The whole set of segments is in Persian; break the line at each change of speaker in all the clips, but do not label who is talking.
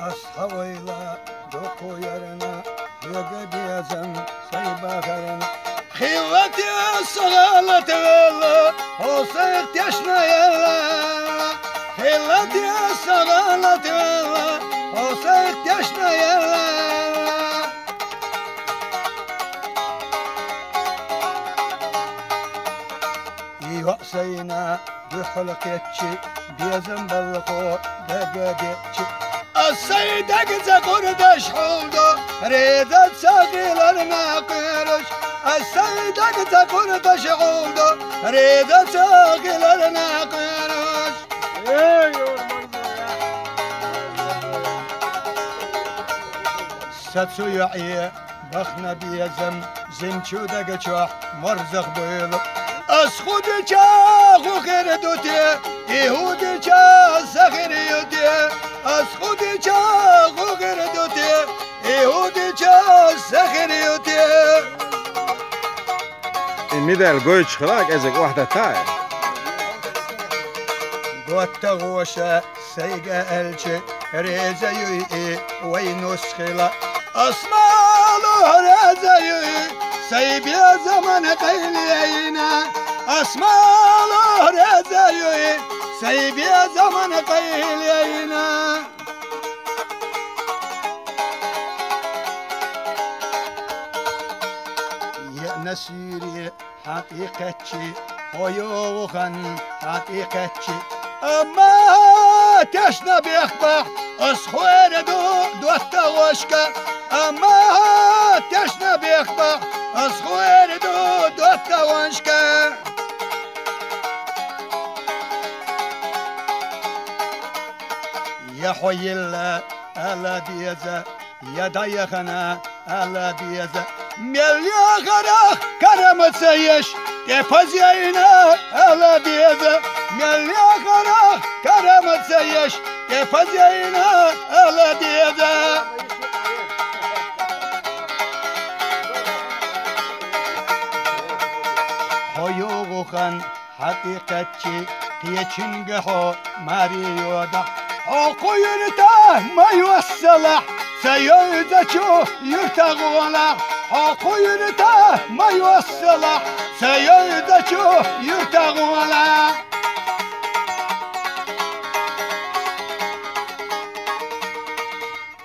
أصحويلا دوكو يرنا يوغا بيزن سيباغرنا خيوتي الصغالة والله وصيت يشنا يلا خيوتي الصغالة والله وصيت يشنا يلا يوصينا بحلقتشي بيزن بالقو دقادتشي السيدك زقردش حولدو ريدت ساقيل ناقرش السيدك زقردش حولدو ريدت ساقيل ناقرش ستسو يعي بخنا بيزم زمچو دقچو مرزق بيلو اسخود چاخ و خردوتي يهود چاخ سخريوتي اسخود چاخ و خردوتي يهود چاخ سخريوتي
الميدال قوي تشخلاك ازك واحدة تاي
قوات غوشة سيقا الشي ريزا يوي وينو سخلا اسمالو ريزا يوي سيبيا زمن قيلينا اسمالو ريزا يوي سيبيا زمن قيلينا يا نسيري حقيقتشي هيوغن حقيقتشي اما تشنا بيخبح اسخوير دوتا وشكا اما تشنا بيخبح اسخوير دوتا وشكا يا حيلا الا بيزا يا دايخنا الا بيزا مليا غرق كرم سيش تفزينا الا بيزا مليا غرق كرم سيش تفزينا الا بيزا هيوغن حقيقتشي تيچنگهو ماريودا حقو يرته ما يوصلح سيدچو يرتغولا حقو يرته ما يوصلح سيدچو يرتغولا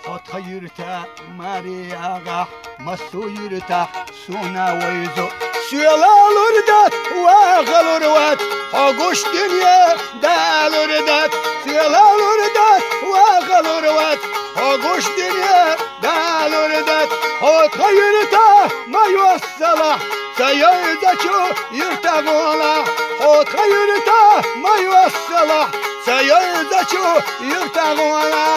حقو يرته مارياغا مسو يرته سونا ويزو سيلالوردات واغلوروات حقوش دنيا دالوردات سيلالوردات واغلوروات حقوش دنيا دالوردات حق يرته ما يوصله سيدچو يرتغولا حق يرته ما يوصله سيدچو يرتغولا